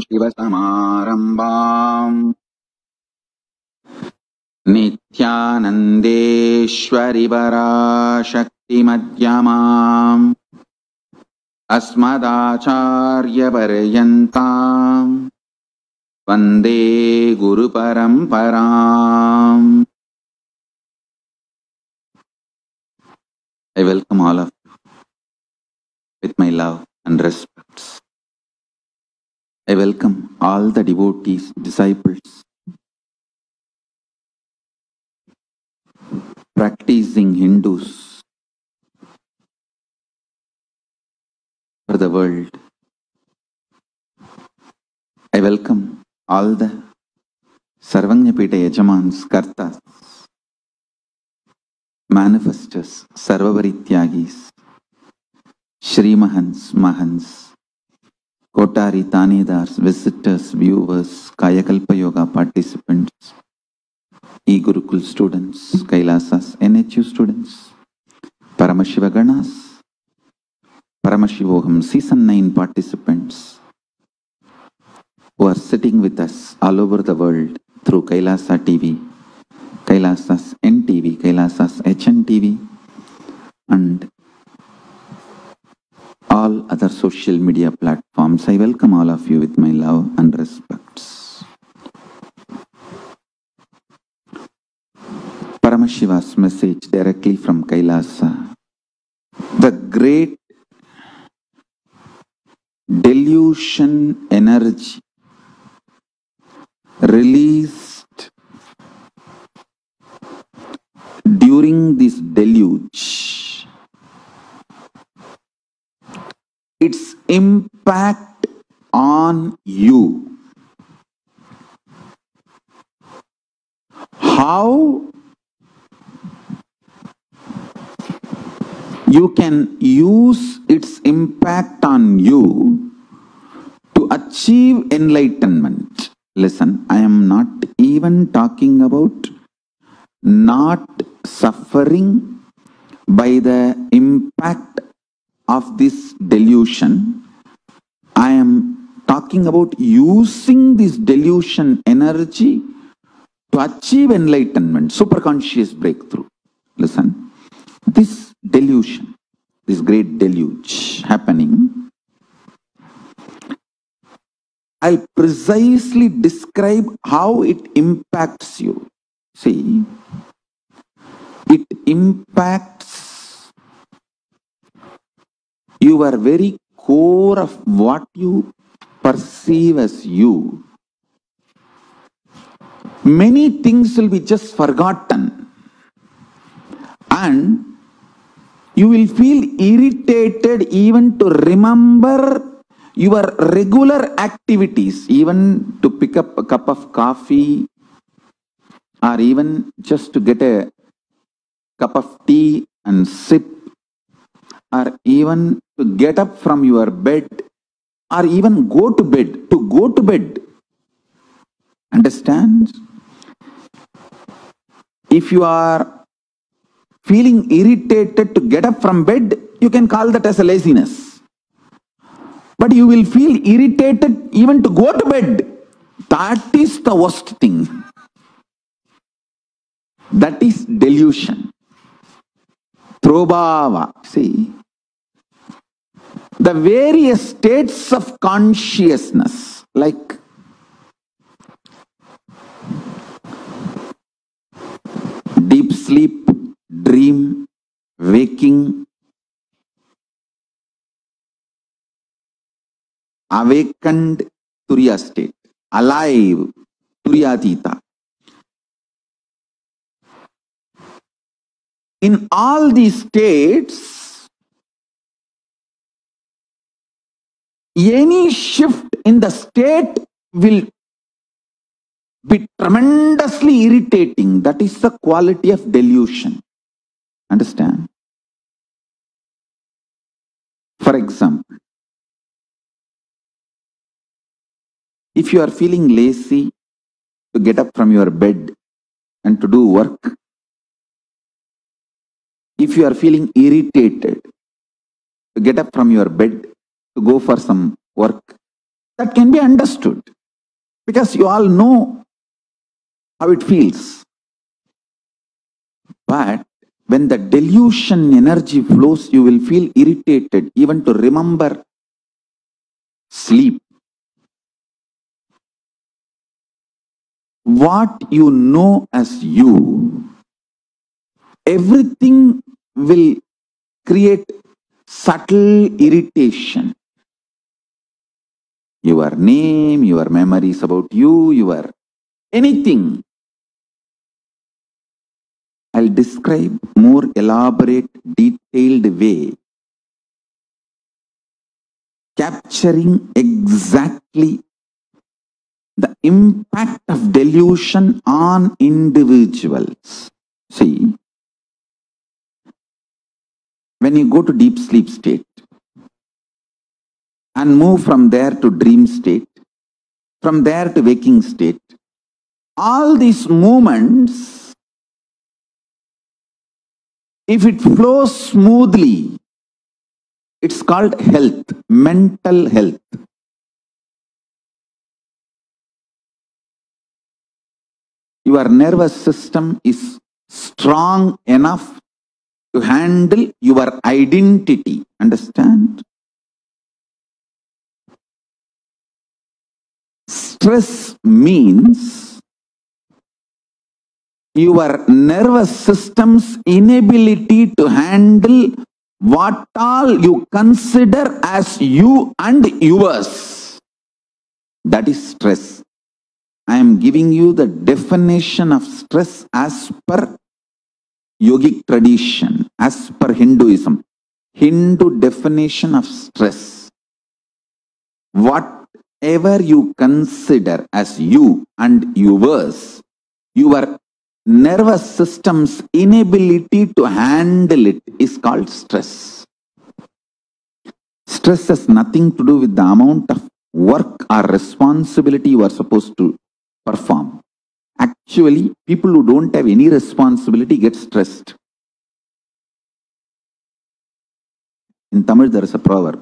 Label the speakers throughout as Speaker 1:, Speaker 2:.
Speaker 1: सदाशिवसमारम्भाम् नित्यानन्देश्वरिपराशक्तिमध्यमाम् अस्मदाचार्यपर्यन्ताम् वन्दे गुरुपरम्पराम्. I welcome all of you with my love and respects. I welcome all the devotees, disciples, practicing Hindus for the world. I welcome all the Sarvanyapita Yajamans, Kartas, manifestors, Sarvavarityagis, Shri Mahans, Mahans, Kotari Tanedars, visitors, viewers, Kayakalpa Yoga participants, E-Gurukul students, Kailasas, NHU students, Paramashiva Ganas, Paramashivoham Season 9 participants who are sitting with us all over the world through Kailasa TV, Kailasas NTV, Kailasas HNTV, and all other social media platforms. I welcome all of you with my love and respects. Paramashiva's message directly from Kailasa. The great delusion energy released during this deluge, its impact on you, how you can use its impact on you to achieve enlightenment. Listen, I am not even talking about not suffering by the impact of this delusion. I am talking about using this delusion energy to achieve enlightenment, superconscious breakthrough. Listen, this delusion, this great deluge happening, I'll precisely describe how it impacts you. See, it impacts your very core of what you perceive as you. Many things will be just forgotten, and you will feel irritated even to remember your regular activities, even to pick up a cup of coffee, or even just to get a cup of tea and sip, or even to get up from your bed, or even go to bed, Understand? If you are feeling irritated to get up from bed, you can call that as a laziness. But you will feel irritated even to go to bed. That is the worst thing. That is delusion. Throbhava. See, the various states of consciousness, like deep sleep, dream, waking, awakened, Turiya state, alive, Turiyatita. In all these states, any shift in the state will be tremendously irritating. That is the quality of delusion. Understand? For example, if you are feeling lazy to get up from your bed and to do work, if you are feeling irritated to get up from your bed to go for some work, That can be understood because you all know how it feels. But when the delusion energy flows, you will feel irritated even to remember sleep. What you know as you, everything will create subtle irritation. Your name, your memories about you, your anything. I'll describe more elaborate, detailed way, capturing exactly the impact of delusion on individuals. See, when you go to deep sleep state and move from there to dream state, from there to waking state, all these movements, if it flows smoothly, it's called health, mental health. Your nervous system is strong enough to handle your identity. Understand? Stress means your nervous system's inability to handle what all you consider as you and yours. That is stress. I am giving you the definition of stress as per yogic tradition, as per Hinduism. Hindu definition of stress. Whatever you consider as you and yours, your nervous system's inability to handle it is called stress. Stress has nothing to do with the amount of work or responsibility you are supposed to perform. Actually, people who don't have any responsibility get stressed. In Tamil, there is a proverb.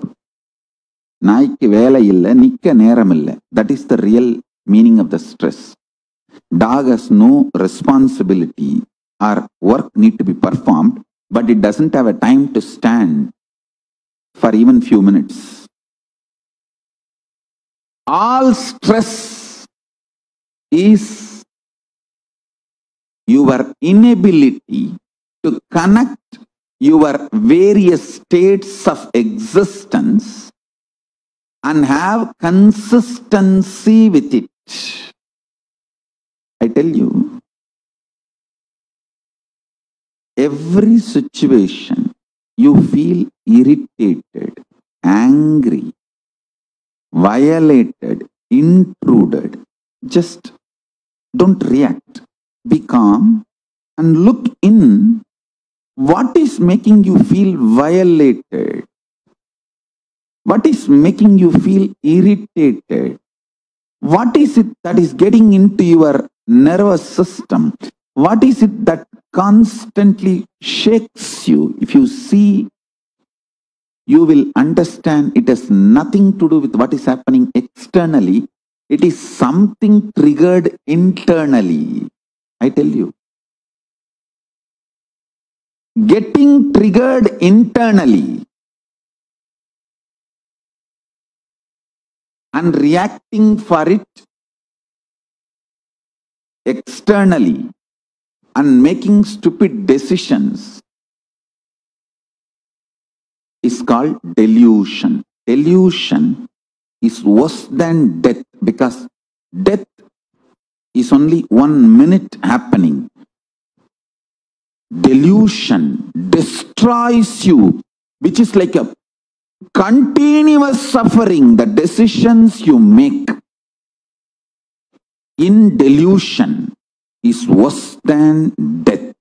Speaker 1: நாய்க்கு வேலை இல்லை, நிக்க நேரம் இல்லை. That is the real meaning of the stress. Dog has no responsibility or work need to be performed, but it doesn't have a time to stand for even few minutes. All stress is your inability to connect your various states of existence and have consistency with it. I tell you, every situation you feel irritated, angry, violated, intruded, just don't react. Be calm and look in. What is making you feel violated? What is making you feel irritated? What is it that is getting into your nervous system? What is it that constantly shakes you? If you see, you will understand it has nothing to do with what is happening externally. It is something triggered internally. I tell you. Getting triggered internally and reacting for it externally and making stupid decisions is called delusion. Delusion is worse than death because death is only 1 minute happening. Delusion destroys you, which is like a continuous suffering. The decisions you make in delusion is worse than death.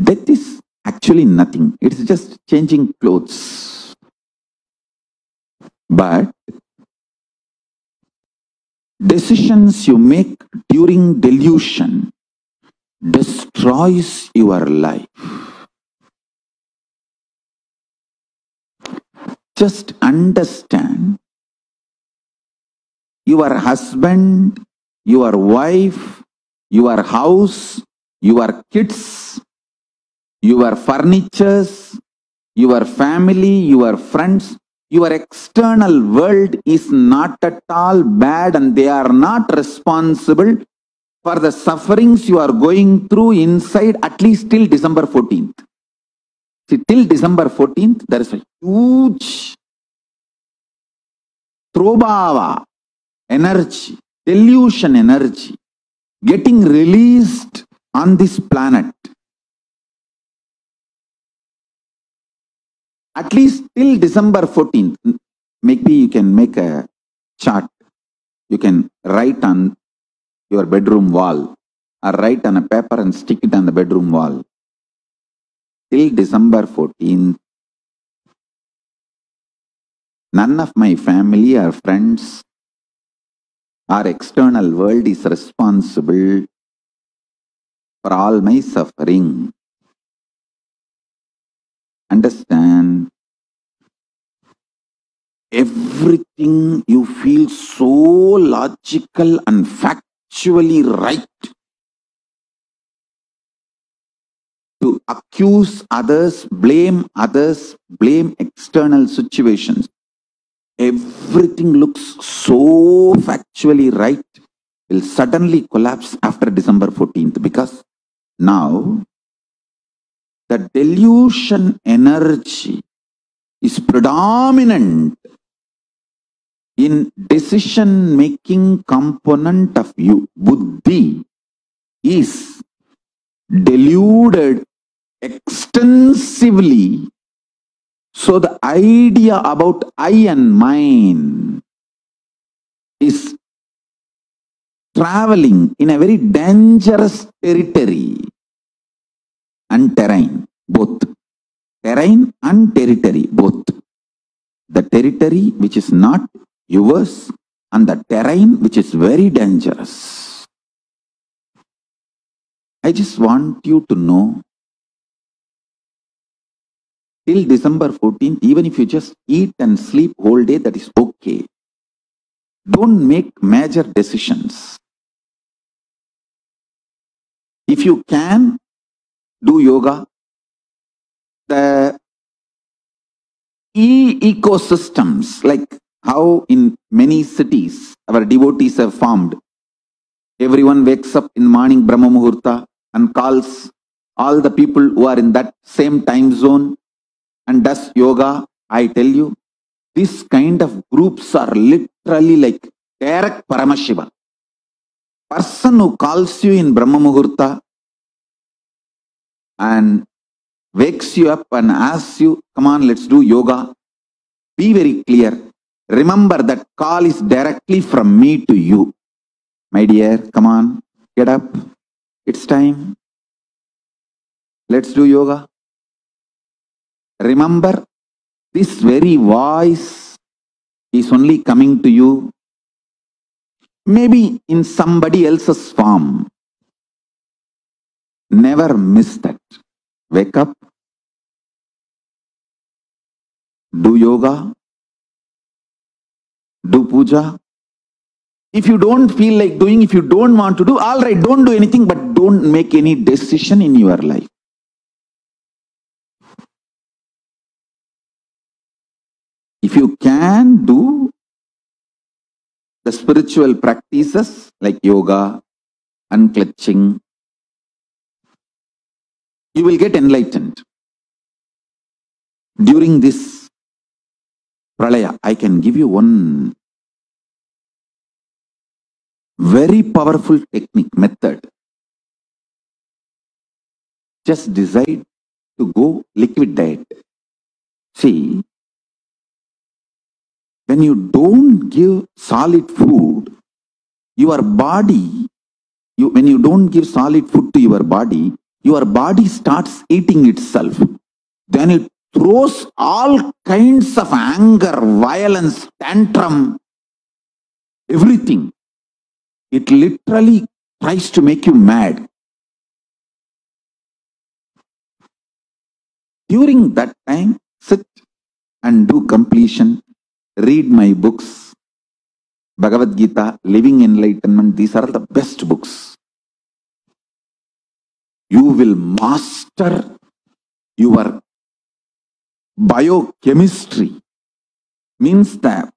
Speaker 1: Death is actually nothing. It's just changing clothes. But decisions you make during delusion destroys your life. Just understand your husband, your wife, your house, your kids, your furnitures, your family, your friends, your external world is not at all bad, and they are not responsible for the sufferings you are going through inside, at least till December 14th. See, till December 14th, there is a huge Trobhava energy, delusion energy getting released on this planet. At least till December 14th. Maybe you can make a chart. You can write on your bedroom wall, or write on a paper and stick it on the bedroom wall. Till December 14th, none of my family or friends or external world is responsible for all my suffering. Understand? Everything you feel so logical and factually right to accuse others, blame external situations. Everything looks so factually right will suddenly collapse after December 14th, because now the delusion energy is predominant in decision-making component of you. Buddhi is deluded extensively. So the idea about I and mine is traveling in a very dangerous territory and terrain, both. Terrain and territory, both. The territory which is not yours, and the terrain which is very dangerous. I just want you to know, till December 14th, even if you just eat and sleep whole day, that is okay. Don't make major decisions. If you can, do yoga. The ecosystems, like how in many cities our devotees have formed. Everyone wakes up in morning Brahma Muhurta and calls all the people who are in that same time zone and does yoga. I tell you, this kind of groups are literally like direct Paramashiva. Person who calls you in Brahma Muhurta and wakes you up and asks you, come on, let's do yoga. Be very clear. Remember that call is directly from me to you. My dear, come on, get up. It's time. Let's do yoga. Remember, this very voice is only coming to you, maybe in somebody else's form. Never miss that. Wake up, do yoga, do puja. If you don't feel like doing, if you don't want to do, all right, don't do anything, but don't make any decision in your life. If you can do the spiritual practices like yoga, unclutching, you will get enlightened. During this pralaya, I can give you one very powerful technique, method. Just decide to go liquid diet. See, when you don't give solid food, your body, when you don't give solid food to your body starts eating itself. Then it throws all kinds of anger, violence, tantrum, everything. It literally tries to make you mad. During that time, sit and do completion, read my books, Bhagavad Gita, Living Enlightenment, these are the best books. You will master your biochemistry, means the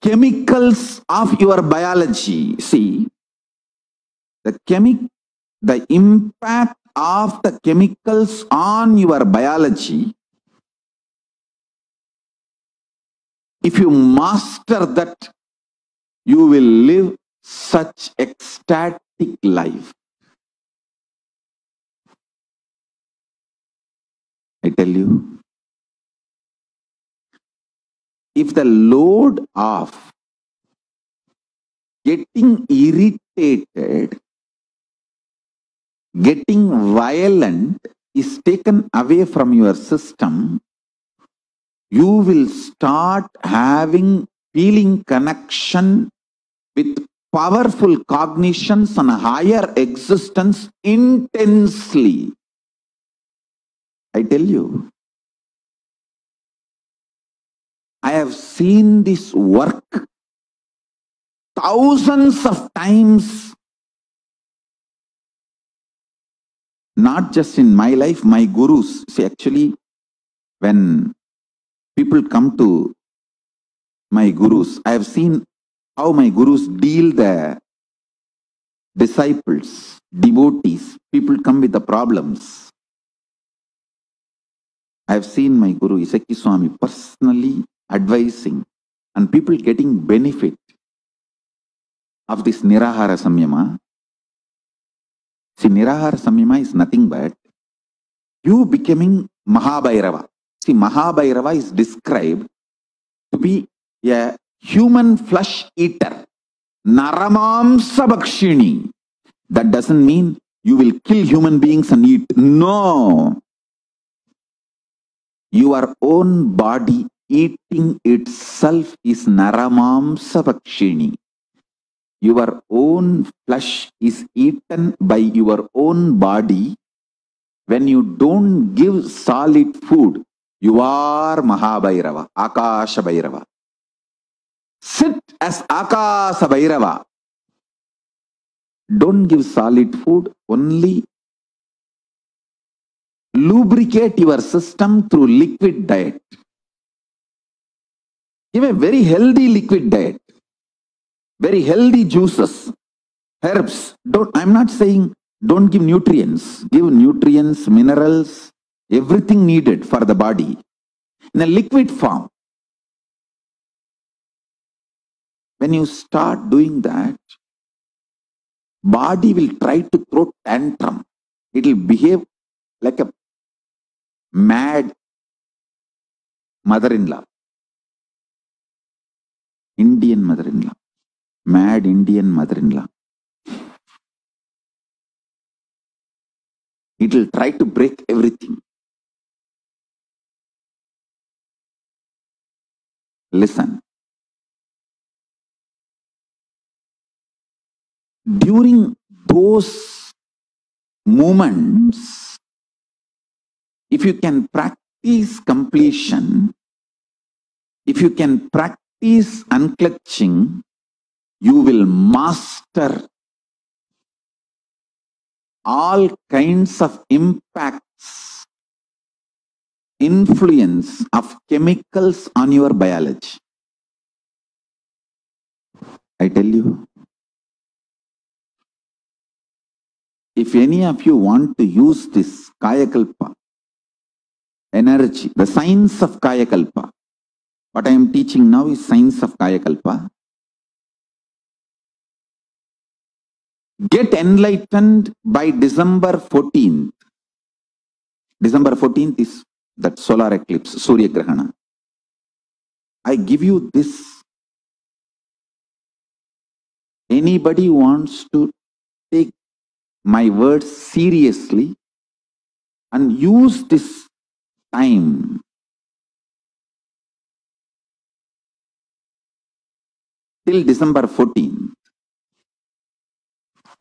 Speaker 1: chemicals of your biology. See, the impact of the chemicals on your biology, if you master that, you will live such ecstatic life. I tell you, if the load of getting irritated, getting violent is taken away from your system, you will start feeling connection with powerful cognitions and higher existence intensely. I tell you, I have seen this work thousands of times, not just in my life, my gurus. See, actually, when people come to my gurus, I have seen how my gurus deal the disciples, devotees. People come with the problems. I have seen my Guru Isaki Swami personally advising and people getting benefit of this Nirahara Samyama. See, Nirahara Samyama is nothing but you becoming Mahabhairava. See, Mahabhairava is described to be a human flesh eater. Naramamsa Bhakshini. That doesn't mean you will kill human beings and eat. No. Your own body eating itself is Naramamsa Bhakshini. Your own flesh is eaten by your own body. When you don't give solid food, you are Mahabhairava, Akasha Bhairava. Sit as Akasha Bhairava. Don't give solid food, only lubricate your system through liquid diet. Give a very healthy liquid diet, very healthy juices, herbs. I'm not saying don't give nutrients. Give nutrients, minerals, everything needed for the body in a liquid form. When you start doing that, body will try to throw tantrum. It will behave like a mad mother-in-law. Indian mother-in-law. Mad Indian mother-in-law. It will try to break everything. Listen. During those moments, if you can practice completion, if you can practice unclutching, you will master all kinds of impacts, influence of chemicals on your biology. I tell you, if any of you want to use this Kayakalpa energy, the science of Kayakalpa, what I am teaching now is science of Kayakalpa. Get enlightened by December 14th. December 14th is that solar eclipse, Surya Grahana. I give you this. Anybody wants to take my words seriously and use this time till December 14th.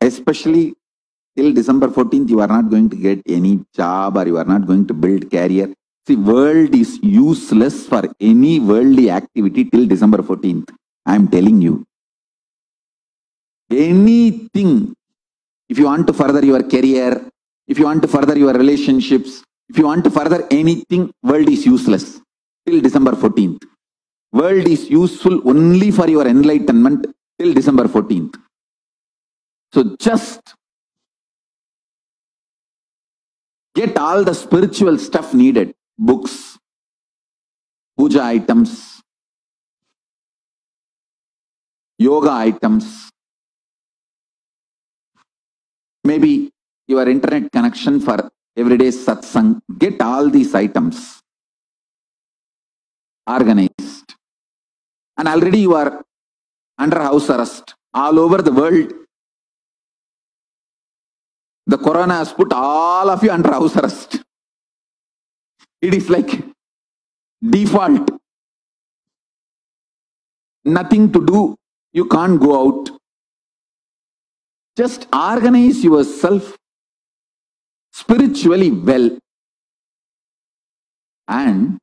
Speaker 1: Especially till December 14th, you are not going to get any job or you are not going to build career. See, world is useless for any worldly activity till December 14th. I am telling you. Anything, if you want to further your career, if you want to further your relationships, if you want to further anything, world is useless till December 14th. World is useful only for your enlightenment till December 14th. So just get all the spiritual stuff needed, books, puja items, yoga items, maybe your internet connection for everyday satsang. Get all these items organized. And already you are under house arrest all over the world. The corona has put all of you under house arrest. It is like default. Nothing to do. You can't go out. Just organize yourself spiritually well. And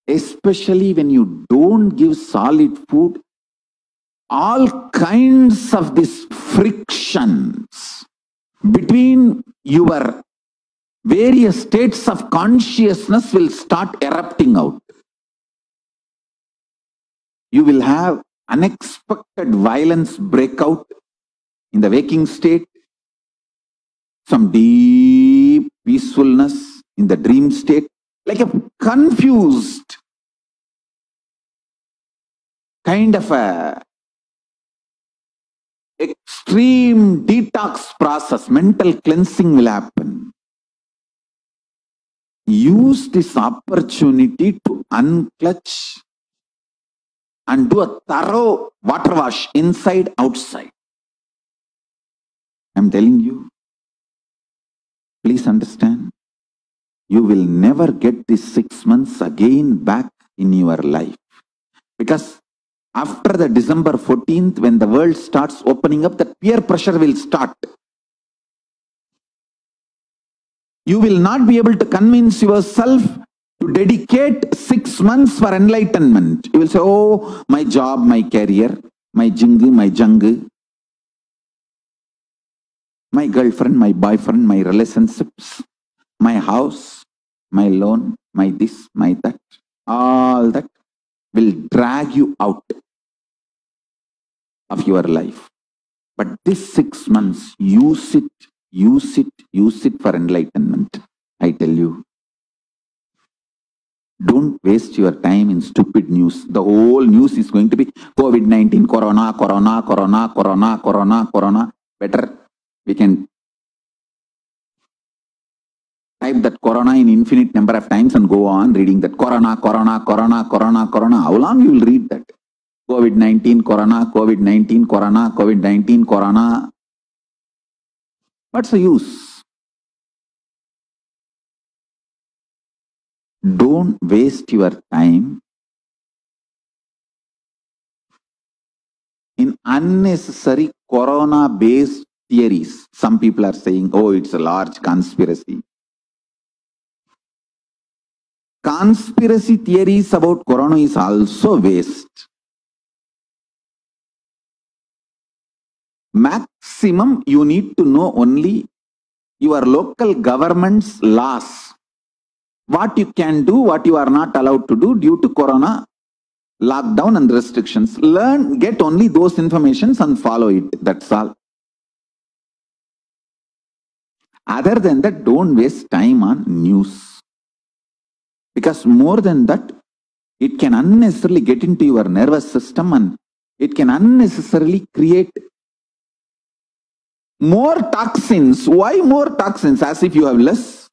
Speaker 1: especially when you don't give solid food, all kinds of these frictions between your various states of consciousness will start erupting out. You will have unexpected violence break out in the waking state, some deep peacefulness in the dream state, like a confused kind of a extreme detox process, mental cleansing will happen. Use this opportunity to unclutch and do a thorough water wash inside, outside. I'm telling you, please understand, you will never get these 6 months again back in your life. Because after the December 14th, when the world starts opening up, the peer pressure will start. You will not be able to convince yourself to dedicate 6 months for enlightenment. You will say, oh, my job, my career, my jingu, my jungu, my girlfriend, my boyfriend, my relationships, my house, my loan, my this, my that, all that will drag you out of your life. But this 6 months, use it for enlightenment. I tell you. Don't waste your time in stupid news. The whole news is going to be COVID-19, corona, corona, corona, corona, corona, corona. Better we can type that corona in infinite number of times and go on reading that corona, corona, corona, corona, corona. How long you will read that? COVID-19, corona, COVID-19, corona, COVID-19, corona. What's the use? Don't waste your time in unnecessary corona-based theories. Some people are saying, oh, it's a large conspiracy. Conspiracy theories about corona is also waste. Maximum, you need to know only your local government's laws. What you can do, what you are not allowed to do due to corona, lockdown and restrictions. Learn, get only those informations and follow it. That's all. Other than that, don't waste time on news. Because more than that, it can unnecessarily get into your nervous system and it can unnecessarily create more toxins. Why more toxins? As if you have less.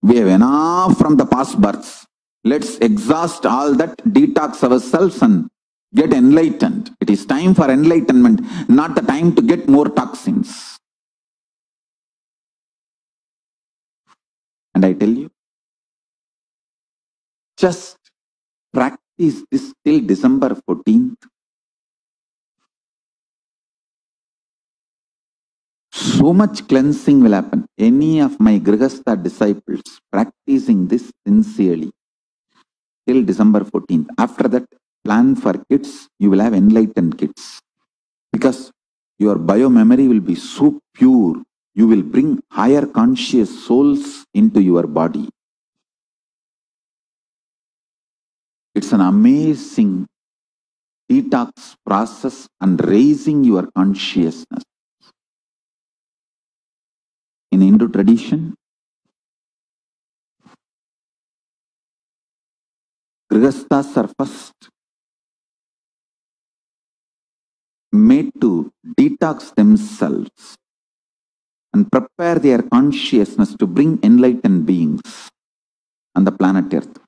Speaker 1: We have enough from the past births. Let's exhaust all that, detox ourselves and get enlightened. It is time for enlightenment, not the time to get more toxins. And I tell you, just practice this till December 14th. so much cleansing will happen. Any of my Grihastha disciples practicing this sincerely till December 14th. After that, plan for kids. You will have enlightened kids. Because your biomemory will be so pure. You will bring higher conscious souls into your body. It's an amazing detox process and raising your consciousness. In Hindu tradition, Grihasthas are first made to detox themselves and prepare their consciousness to bring enlightened beings on the planet Earth.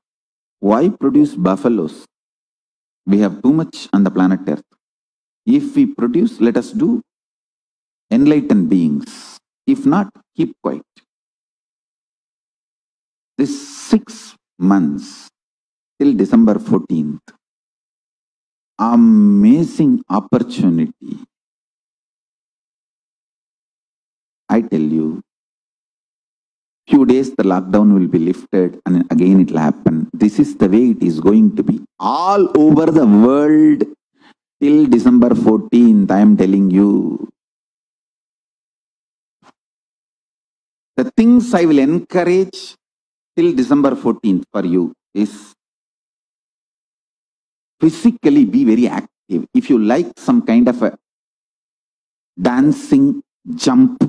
Speaker 1: Why produce buffaloes? We have too much on the planet Earth. If we produce, let us do enlightened beings. If not, keep quiet. This 6 months till December 14th, amazing opportunity. I tell you, few days the lockdown will be lifted and again it will happen. This is the way it is going to be. All over the world till December 14th, I am telling you. The things I will encourage till December 14th for you is physically be very active. If you like some kind of a dancing, jump,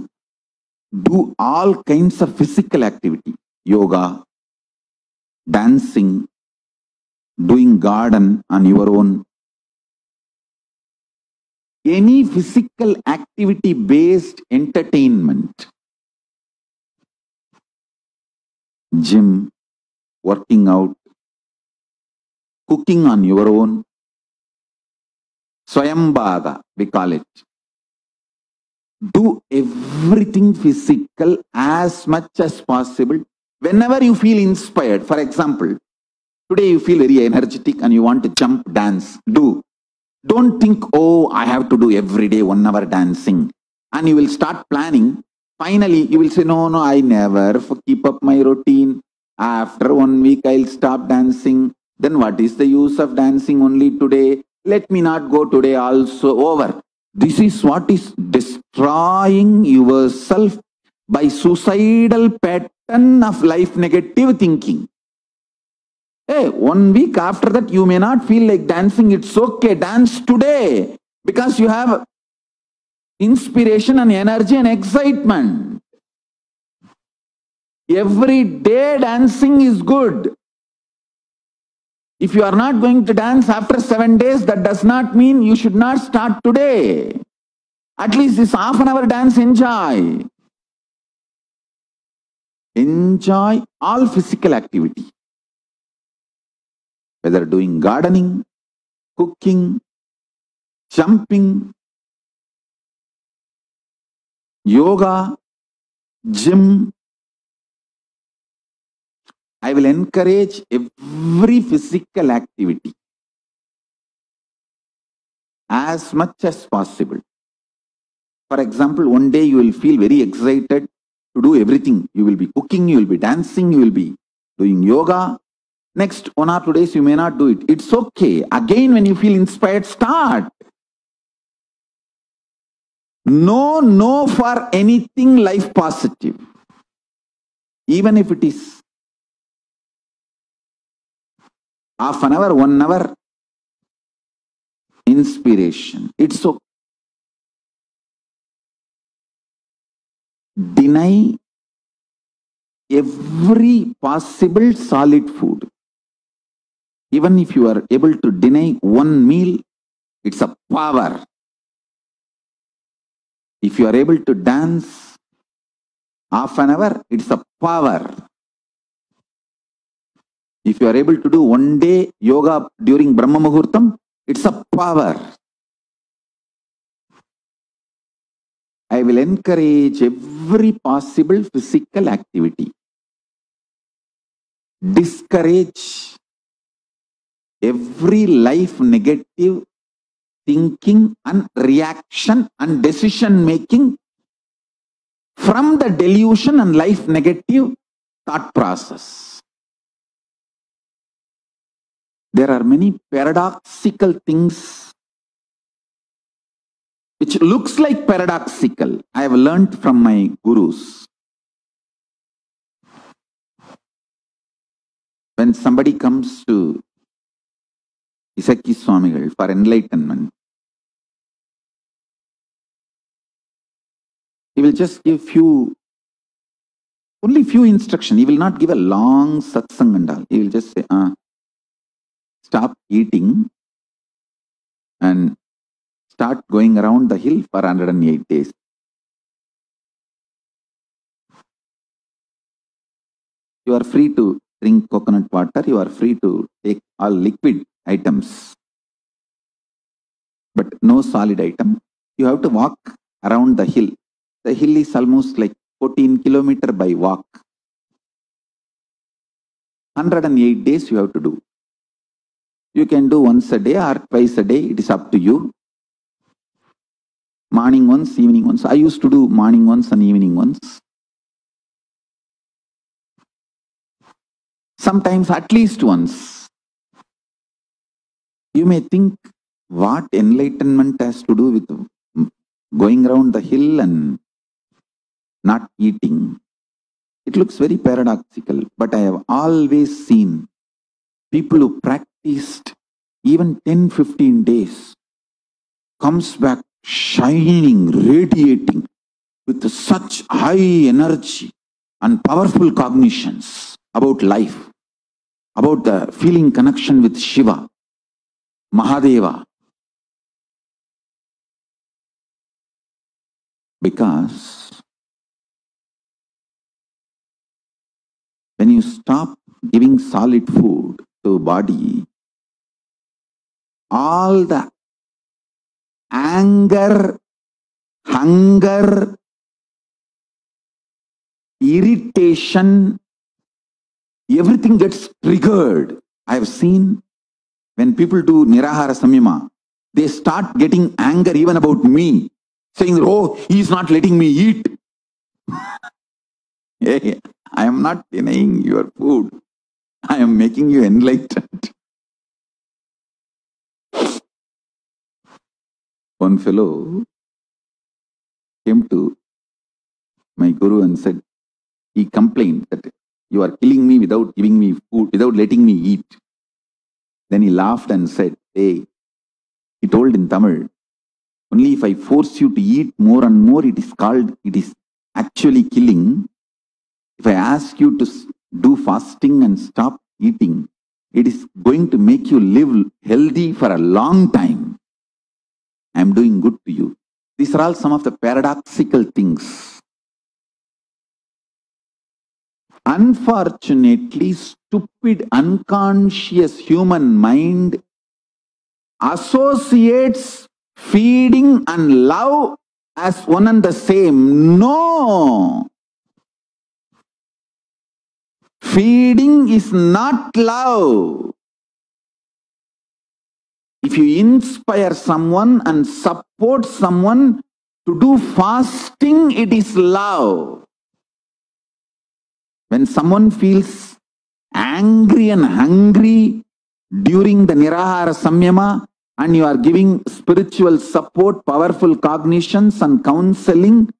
Speaker 1: do all kinds of physical activity. Yoga, dancing, doing garden on your own. Any physical activity based entertainment. Gym, working out, cooking on your own. Swayambhaga, we call it. Do everything physical as much as possible. Whenever you feel inspired, for example, today you feel very energetic and you want to jump, dance, do. Don't think, oh, I have to do every day 1 hour dancing. And you will start planning. Finally, you will say, no, I never keep up my routine. After 1 week, I'll stop dancing. Then what is the use of dancing only today? Let me not go today also. Over. This is what is destroying yourself by suicidal pattern of life negative thinking. Hey, 1 week after that, you may not feel like dancing. It's okay. Dance today because you have inspiration and energy and excitement. Every day dancing is good. If you are not going to dance after 7 days, that does not mean you should not start today. At least this half an hour dance, enjoy. Enjoy all physical activity. Whether doing gardening, cooking, jumping, yoga, gym. I will encourage every physical activity as much as possible. For example, 1 day you will feel very excited to do everything. You will be cooking, you will be dancing, you will be doing yoga. Next 1 or 2 days you may not do it. It's okay. Again, when you feel inspired, start. No for anything life positive. Even if it is half an hour, 1 hour inspiration. It's okay. Deny every possible solid food. Even if you are able to deny 1 meal, it's a power. If you are able to dance half an hour, it's a power. If you are able to do 1 day yoga during Brahma Muhurtam, it's a power. I will encourage every possible physical activity. Discourage every life negative thinking and reaction and decision making from the delusion and life negative thought process. There are many paradoxical things which looks like paradoxical. I have learned from my gurus. When somebody comes to Isaki Swamigal for enlightenment, he will just give only few instructions. He will not give a long satsang and all. He will just say, stop eating and start going around the hill for 108 days. You are free to drink coconut water. You are free to take all liquid items, but no solid item. You have to walk around the hill. The hill is almost like 14 kilometers by walk. 108 days you have to do. You can do once a day or twice a day. It is up to you. Morning once, evening once. I used to do morning once and evening once. Sometimes at least once. You may think, what enlightenment has to do with going around the hill and not eating? It looks very paradoxical, but I have always seen people who practiced even 10-15 days comes back shining, radiating with such high energy and powerful cognitions about life, about the feeling connection with Shiva, Mahadeva. Because when you stop giving solid food to body, all the anger, hunger, irritation, everything gets triggered. I have seen when people do Nirahara Samyama, they start getting anger even about me, saying, oh, he is not letting me eat. Hey, I am not denying your food. I am making you enlightened. One fellow came to my guru and said, he complained that you are killing me without giving me food, without letting me eat. Then he laughed and said, hey, he told in Tamil, only if I force you to eat more and more, it is actually killing. If I ask you to do fasting and stop eating, it is going to make you live healthy for a long time. I am doing good to you. These are all some of the paradoxical things. Unfortunately, stupid, unconscious human mind associates feeding and love as one and the same. No! Feeding is not love. If you inspire someone and support someone to do fasting, it is love. When someone feels angry and hungry during the Nirahara Samyama and you are giving spiritual support, powerful cognitions and counseling,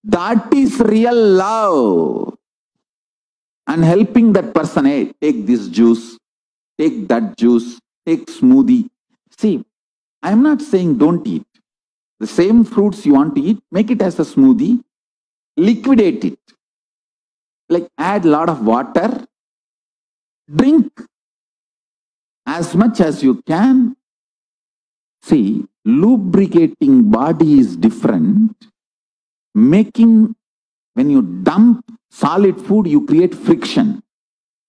Speaker 1: that is real love. And helping that person, hey, take this juice, take that juice, take smoothie. See, I am not saying don't eat. The same fruits you want to eat, make it as a smoothie, liquidate it. Like add a lot of water, drink as much as you can. See, lubricating body is different. When you dump solid food, you create friction.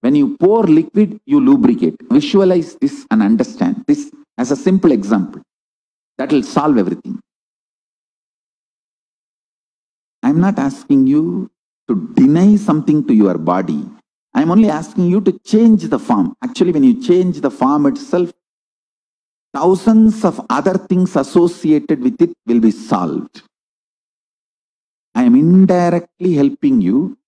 Speaker 1: When you pour liquid, you lubricate. Visualize this and understand this as a simple example. That will solve everything. I am not asking you to deny something to your body. I am only asking you to change the form. Actually, when you change the form itself, thousands of other things associated with it will be solved. I am indirectly helping you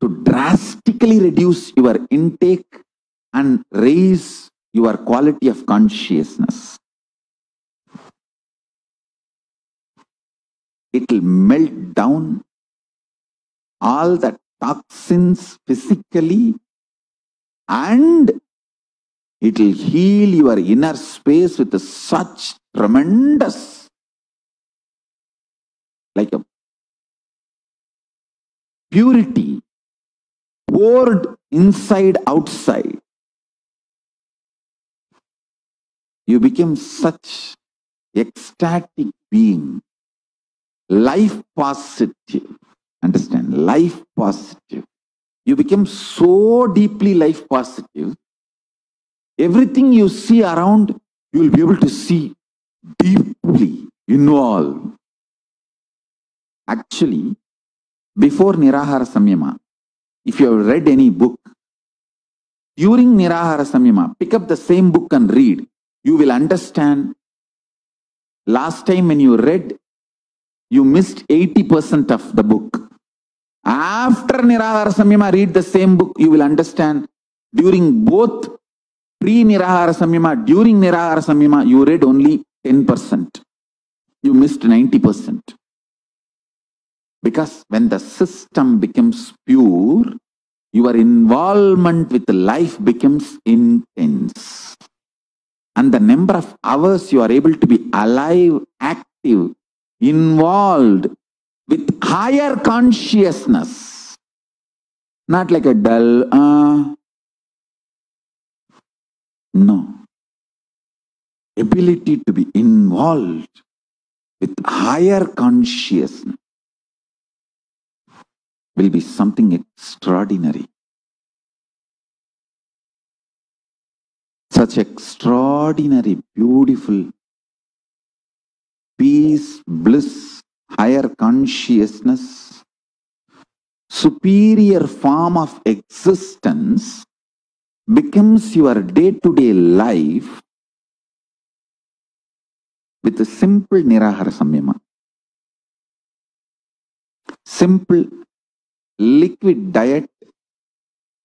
Speaker 1: to drastically reduce your intake and raise your quality of consciousness. It will melt down all the toxins physically, and it will heal your inner space with such tremendous, like a purity poured inside outside. You become such ecstatic being, life positive. Understand? Life positive. You become so deeply life positive. Everything you see around, you will be able to see deeply involved. Actually, before Nirahara Samyama, if you have read any book, during Nirahara Samyama, pick up the same book and read. You will understand. Last time when you read, you missed 80% of the book. After Nirahara Samyama, read the same book, you will understand. During both pre-Nirahara Samyama, during Nirahara Samyama, you read only 10%. You missed 90%. Because when the system becomes pure, your involvement with life becomes intense. And the number of hours you are able to be alive, active, involved with higher consciousness. Not like a dull, no. Ability to be involved with higher consciousness will be something extraordinary. Such extraordinary, beautiful peace, bliss, higher consciousness, superior form of existence becomes your day-to-day life with a simple Nirahara Samyama. Simple liquid diet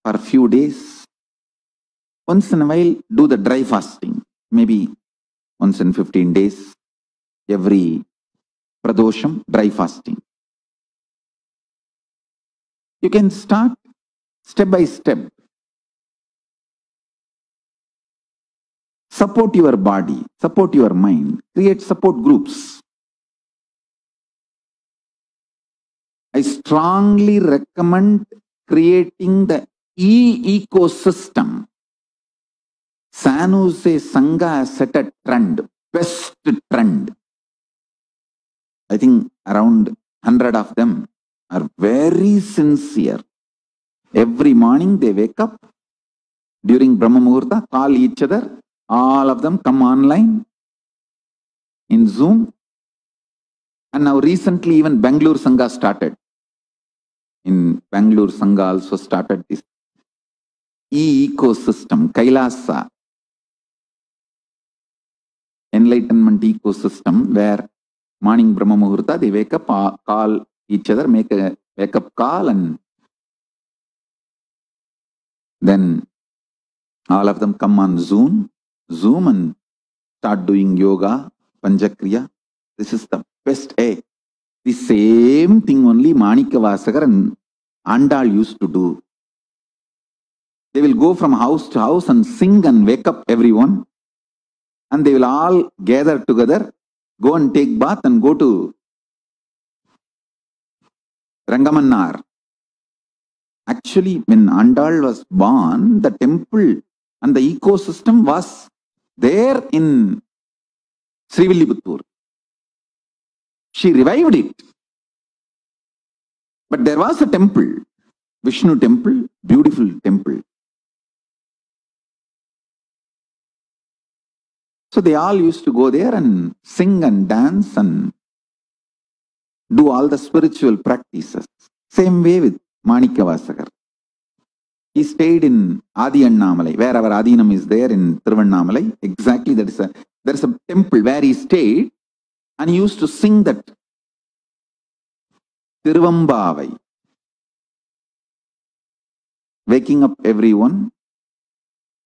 Speaker 1: for a few days. Once in a while, do the dry fasting. Maybe once in 15 days, every pradosham, dry fasting. You can start step by step. Support your body, support your mind, create support groups. I strongly recommend creating the e-ecosystem. San Jose Sangha has set a trend, best trend. I think around 100 of them are very sincere. Every morning they wake up, during Brahma Muhurta, call each other, all of them come online in Zoom. And now recently even Bangalore Sangha started. In Bangalore Sangha also started this e-ecosystem, Kailasa, enlightenment ecosystem, where morning Brahma Muhurta, they wake up, call each other, make a wake-up call, and then all of them come on Zoom and start doing yoga, Panchakriya. This is the best. The same thing only Manikavasagar and Andal used to do. They will go from house to house and sing and wake up everyone. And they will all gather together, go and take bath and go to Rangamannar. Actually, when Andal was born, the temple and the ecosystem was there in Srivilliputturu. She revived it. But there was a temple, Vishnu temple, beautiful temple. So they all used to go there and sing and dance and do all the spiritual practices. Same way with Manikavasagar. He stayed in Adi Annamalai, where our Adinam is there in Thiruvannamalai. Exactly, there is a temple where he stayed, and he used to sing that Tiruvambavai. Waking up everyone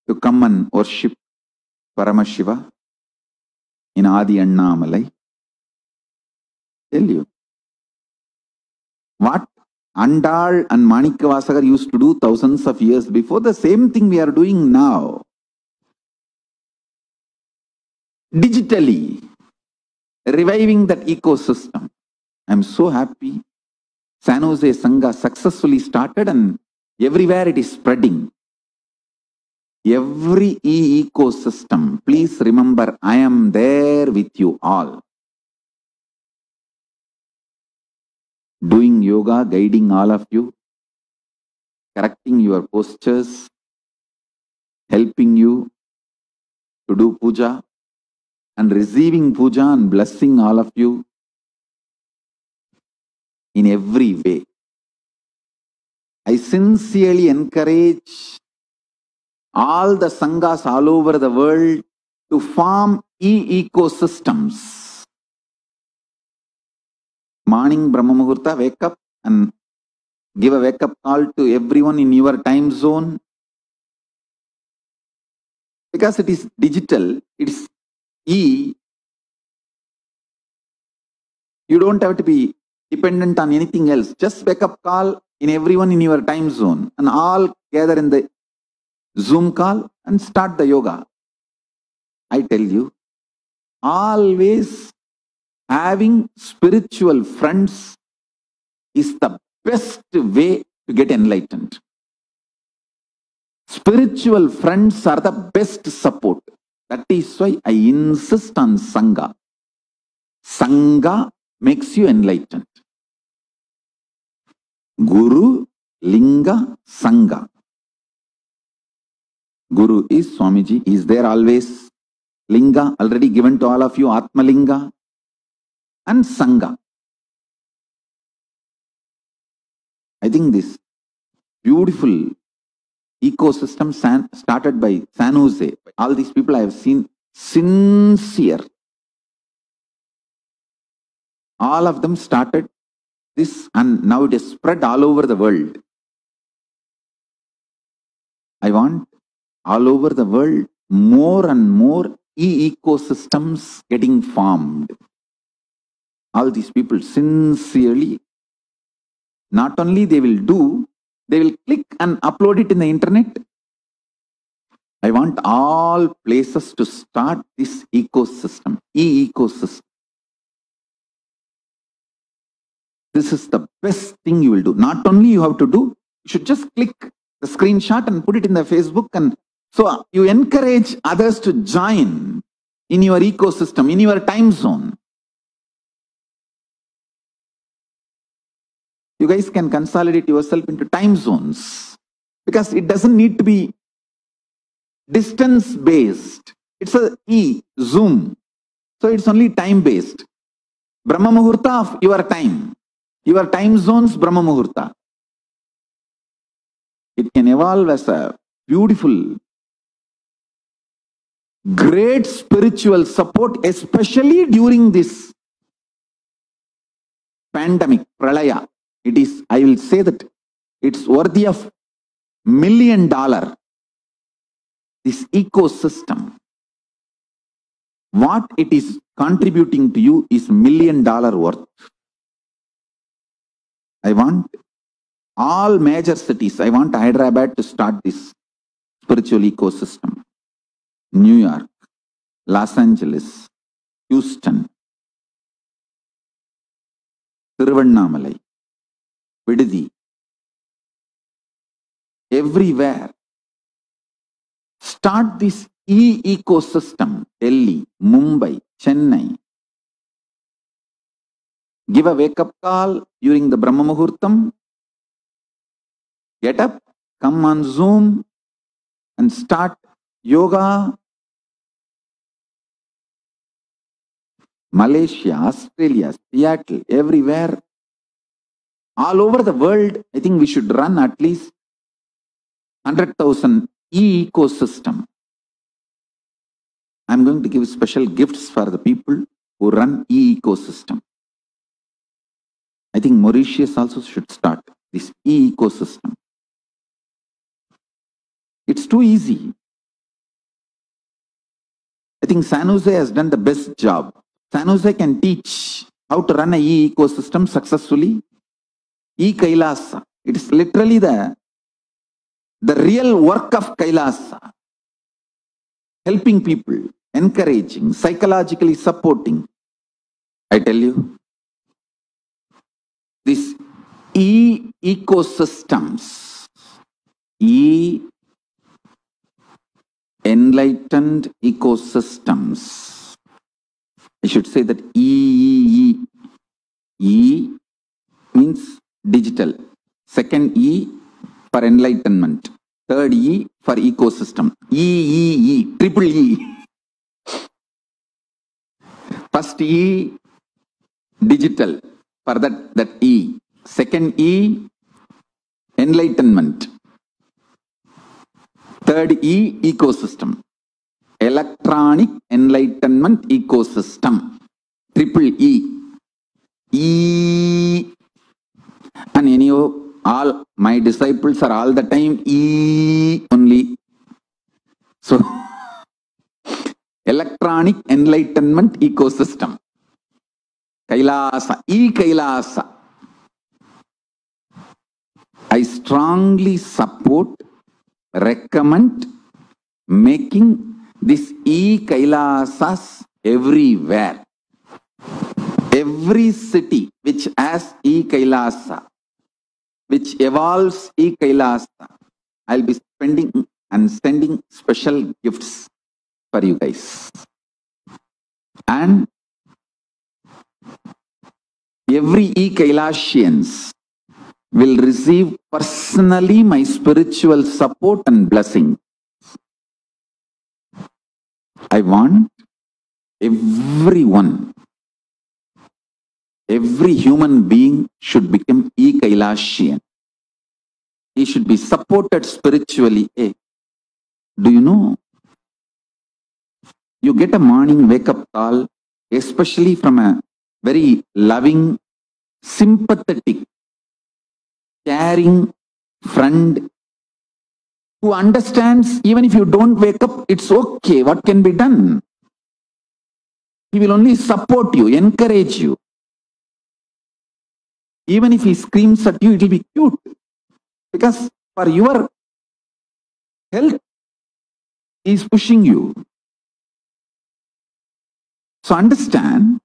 Speaker 1: to come and worship Paramashiva in Adi Annamalai. Tell you. What Andal and Manikavasagar used to do thousands of years before, the same thing we are doing now. Digitally, reviving that ecosystem. I'm so happy. San Jose Sangha successfully started and everywhere it is spreading. Every ecosystem, please remember, I am there with you all. Doing yoga, guiding all of you, correcting your postures, helping you to do puja, and receiving puja and blessing all of you in every way. I sincerely encourage all the sanghas all over the world to form ecosystems. Morning Brahma Muhurta, wake up and give a wake up call to everyone in your time zone. Because it is digital, it's E. You don't have to be dependent on anything else. Just wake up call in everyone in your time zone and all gather in the Zoom call and start the yoga. I tell you, always having spiritual friends is the best way to get enlightened. Spiritual friends are the best support. That is why I insist on Sangha. Sangha makes you enlightened. Guru, Linga, Sangha. Guru is Swamiji, he is there always. Linga, already given to all of you, Atma Linga. And Sangha. I think this beautiful ecosystem started by San Jose. All these people I have seen sincere. All of them started this and now it is spread all over the world. I want all over the world more and more ecosystems getting formed. All these people sincerely, not only they will do, they will click and upload it in the internet. I want all places to start this ecosystem, ecosystem. This is the best thing you will do. Not only you have to do, you should just click the screenshot and put it in the Facebook. And so you encourage others to join in your ecosystem, in your time zone. You guys can consolidate yourself into time zones because it doesn't need to be distance based. It's a Zoom. So it's only time based. Brahma Muhurta of your time. Your time zones, Brahma Muhurta. It can evolve as a beautiful, great spiritual support, especially during this pandemic, Pralaya. It is, I will say that it's worthy of $1 million. This ecosystem, what it is contributing to you is $1 million worth. I want all major cities, I want Hyderabad to start this spiritual ecosystem. New York, Los Angeles, Houston, Tiruvannamalai, Vidadi, everywhere. Start this ecosystem. Delhi, Mumbai, Chennai. Give a wake-up call during the Brahma Muhurtam. Get up, come on Zoom and start yoga. Malaysia, Australia, Seattle, everywhere. All over the world, I think we should run at least 100,000 ecosystem. I'm going to give special gifts for the people who run ecosystem. I think Mauritius also should start this e-ecosystem. It's too easy. I think San Jose has done the best job. San Jose can teach how to run an e-ecosystem successfully. E-Kailasa. It's literally the real work of Kailasa. Helping people, encouraging, psychologically supporting. I tell you, this e-ecosystems, enlightened ecosystems. I should say that E means digital. Second E for enlightenment. Third E for ecosystem. Triple E. First E, digital, for that E. Second E, enlightenment. Third E, ecosystem. Electronic enlightenment ecosystem. Triple E. And anyhow, all my disciples are all the time E only. So, electronic enlightenment ecosystem. Kailasa, E-Kailasa. I strongly support, recommend making this E-Kailasas everywhere. Every city which has E-Kailasa, which evolves E-Kailasa, I'll be spending and sending special gifts for you guys. And every E-Kailasians will receive personally my spiritual support and blessing. I want everyone, every human being should become E-Kailasian. He should be supported spiritually. Hey, do you know? You get a morning wake-up call, especially from a very loving, sympathetic, caring friend who understands even if you don't wake up, it's okay. What can be done? He will only support you, encourage you. Even if he screams at you, it will be cute. Because for your health, he is pushing you. So understand,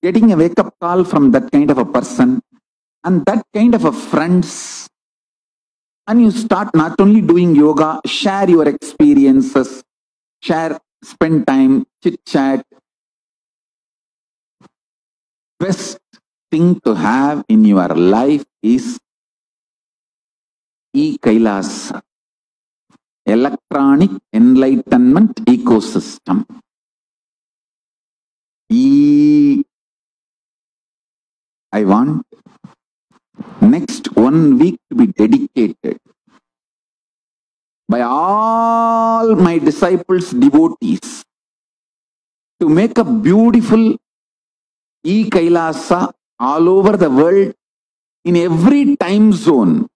Speaker 1: getting a wake-up call from that kind of a person and that kind of a friends, and you start not only doing yoga, share your experiences, spend time, chit-chat. Best thing to have in your life is E-Kailasa, electronic enlightenment ecosystem. I want next 1 week to be dedicated by all my disciples, devotees, to make a beautiful E-Kailasa all over the world, in every time zone,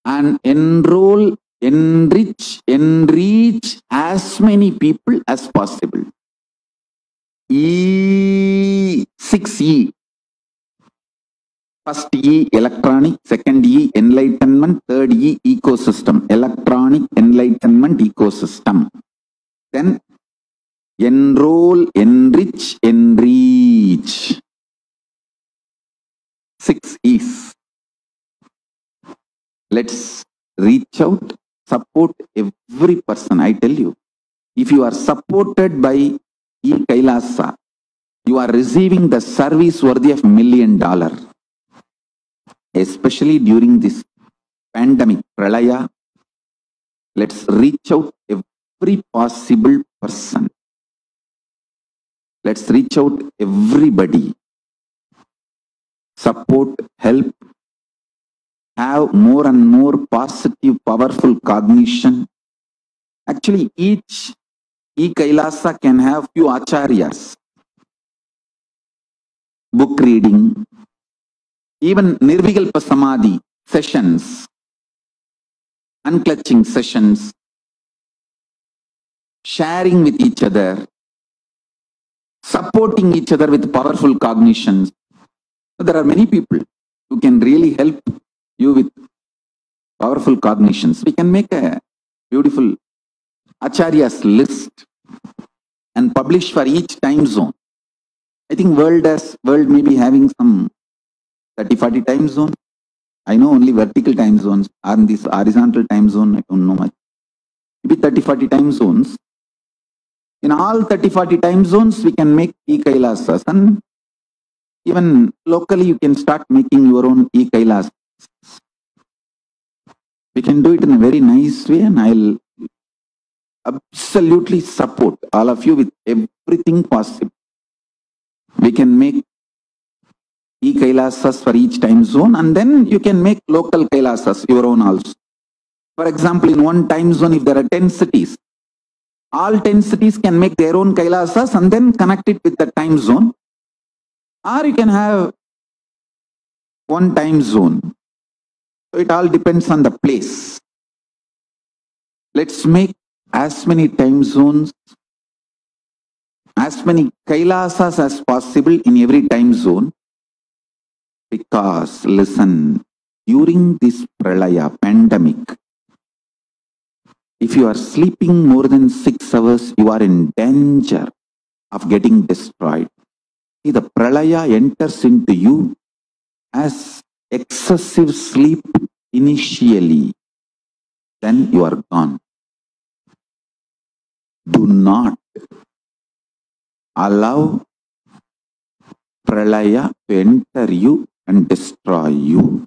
Speaker 1: and enroll, enrich as many people as possible. 6E. First E, electronic. Second E, enlightenment. Third E, ecosystem. Electronic enlightenment ecosystem. Then enroll, enrich. 6 E's. Let's reach out, support every person. I tell you, if you are supported by E-Kailasa, you are receiving the service worthy of $1 million. Especially during this pandemic, Pralaya, let's reach out every possible person. Let's reach out everybody. Support, help, have more and more positive, powerful cognition. Actually, each E-Kailasa can have few acharyas. book reading, even Nirvikalpa Samadhi sessions, unclutching sessions, sharing with each other, supporting each other with powerful cognitions. There are many people who can really help you with powerful cognitions. We can make a beautiful Acharya's list and publish for each time zone. I think world may be having some 30-40 time zone. I know only vertical time zones. On this horizontal time zone, I don't know much. Maybe 30-40 time zones. In all 30-40 time zones, we can make e-Kailasas. And even locally, you can start making your own e-Kailasas. We can do it in a very nice way, and I'll absolutely support all of you with everything possible. We can make e-Kailasas for each time zone, and then you can make local Kailasas, your own also. For example, in one time zone, if there are 10 cities, all 10 cities can make their own Kailasas and then connect it with the time zone. Or you can have one time zone. So it all depends on the place. Let's make as many time zones, as many Kailasas as possible in every time zone. Because, listen, during this Pralaya pandemic, if you are sleeping more than 6 hours, you are in danger of getting destroyed. See, the Pralaya enters into you as excessive sleep initially, then you are gone. Do not allow Pralaya to enter you and destroy you.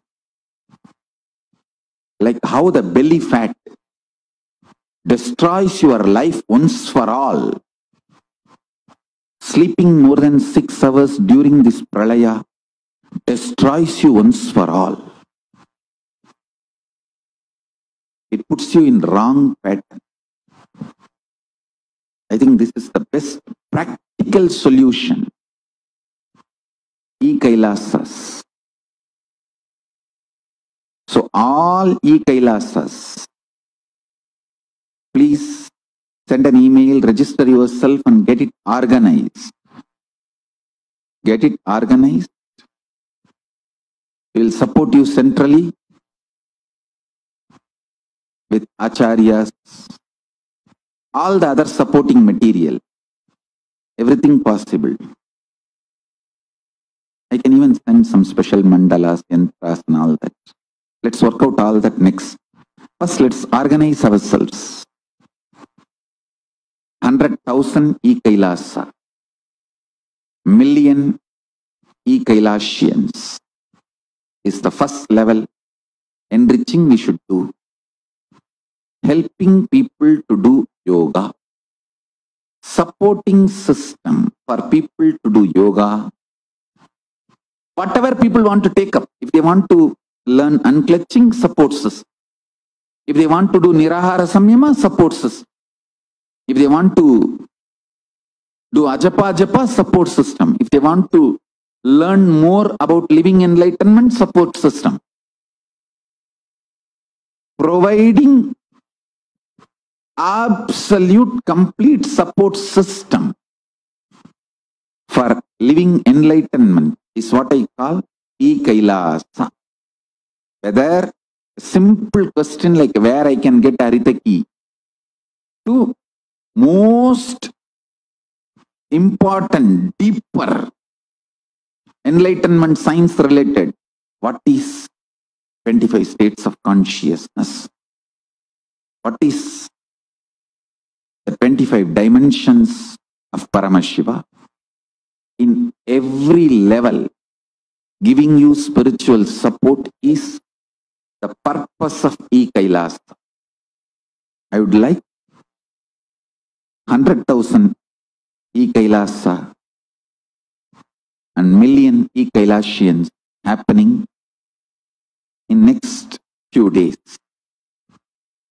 Speaker 1: Like how the belly fat destroys your life once for all. Sleeping more than 6 hours during this Pralaya destroys you once for all. It puts you in wrong pattern. I think this is the best practical solution. E-Kailasas. So all e-Kailasas, please send an email, register yourself and get it organized. Get it organized. We will support you centrally with acharyas, all the other supporting material, everything possible. I can even send some special mandalas, yantras and all that. Let's work out all that next. First, let's organize ourselves. 100,000 e-Kailasa, million e-Kailasians is the first level. Enriching we should do. Helping people to do yoga. Supporting system for people to do yoga. Whatever people want to take up. If they want to learn unclutching, support system. If they want to do Nirahara Samyama, support system. If they want to do Ajapa Japa, support system. If they want to learn more about living enlightenment, support system. Providing absolute complete support system for living enlightenment is what I call e-Kailasa. Whether a simple question like where I can get Aritaki to most important, deeper enlightenment science related. What is 25 states of consciousness? What is the 25 dimensions of Paramashiva? In every level, giving you spiritual support is the purpose of e-Kailasa. I would like 100,000 e-Kailasa and million e-Kailasians happening in next few days.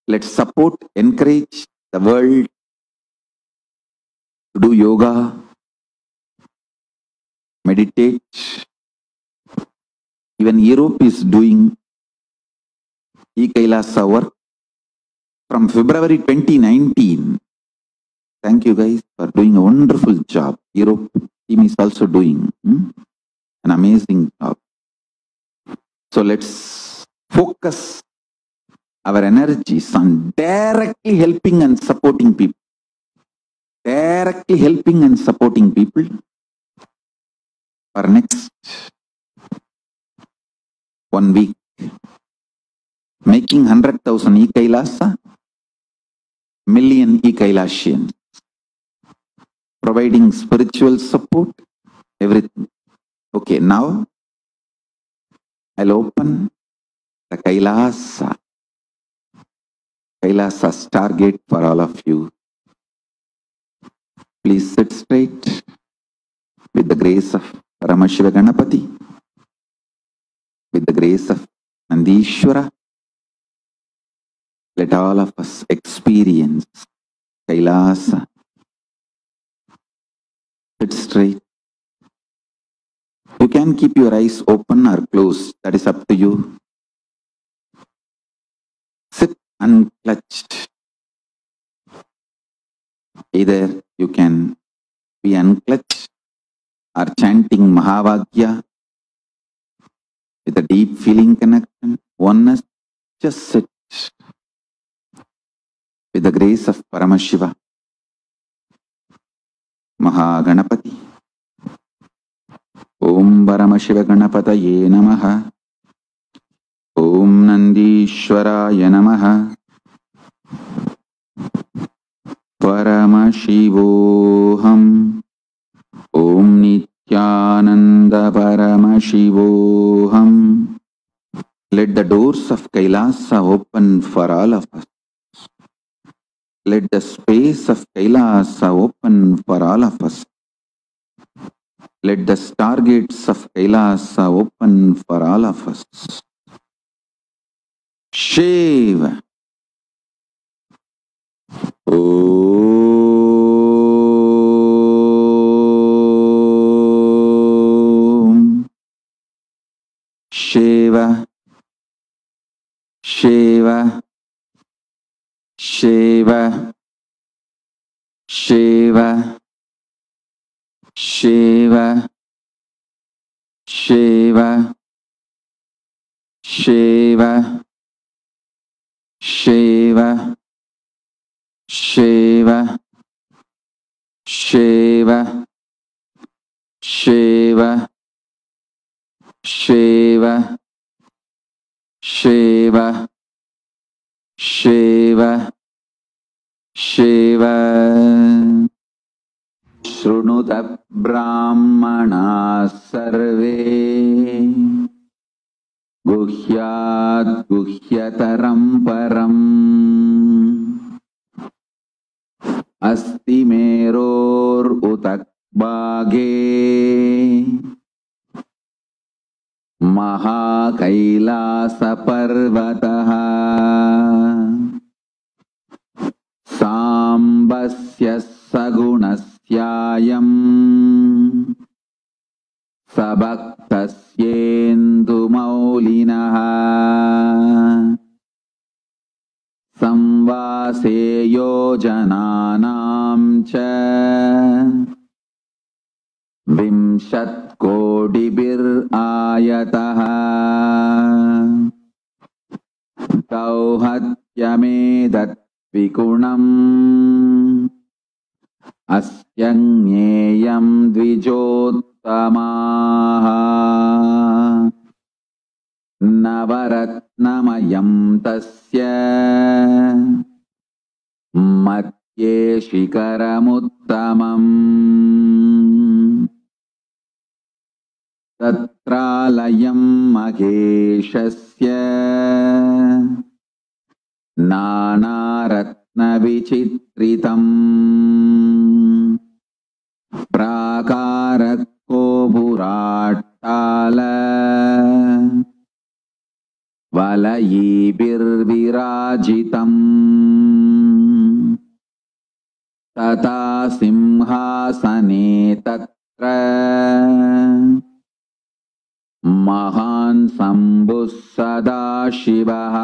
Speaker 1: Let's support, encourage the world to do yoga, meditate. Even Europe is doing e-Kailasa work from February 2019. Thank you guys for doing a wonderful job. Europe team is also doing an amazing job. So let's focus our energies on directly helping and supporting people. Directly helping and supporting people for next 1 week. Making 100,000 e-Kailasa, million e-Kailasians. Providing spiritual support, everything. Okay, now I'll open the Kailasa Stargate for all of you. Please sit straight with the grace of Paramashiva Ganapati, with the grace of Nandishwara. Let all of us experience Kailasa. Sit straight. You can keep your eyes open or closed. That is up to you. Sit unclutched. Either you can be unclutched or chanting Mahavagya with a deep feeling connection, oneness. Just sit with the grace of Paramashiva, Mahaganapati. Om Paramashiva Ganapataye Namaha. Om Nandishwaraya Namaha. Paramashivoham. Om Nityananda Paramashivoham. Let the doors of Kailasa open for all of us. Let the space of Kailasa open for all of us. Let the stargates of Kailasa open for all of us. Shiva. Om. Shiva. Shiva. Shiva. Shiva. Shiva. Shiva. Shiva. Shiva. Shiva. Shiva. Shiva. Shiva. Shiva. Shiva. Shiva. Shrunuta Brahmana Sarve Guhyat Guhyataram Param Asti Meror Utakbage Mahakailasa Parvataha Sambasya Sagunasyayam Sabaktasyendu Maulinaha Samvaseyo Jananam Cha Vimshat Kodibir Ayataha Tauhatyamedat Vikunam Asyanyeyam Dvijottamaha Navaratnamayam Tasya Matye Shikaramuttamam Tatralayam Maheshasya Nanaratna Vichitritam Prakarakko Buratala Valayibir Virajitam Tata Simhasane Tatra शम्भुः सदाशिवः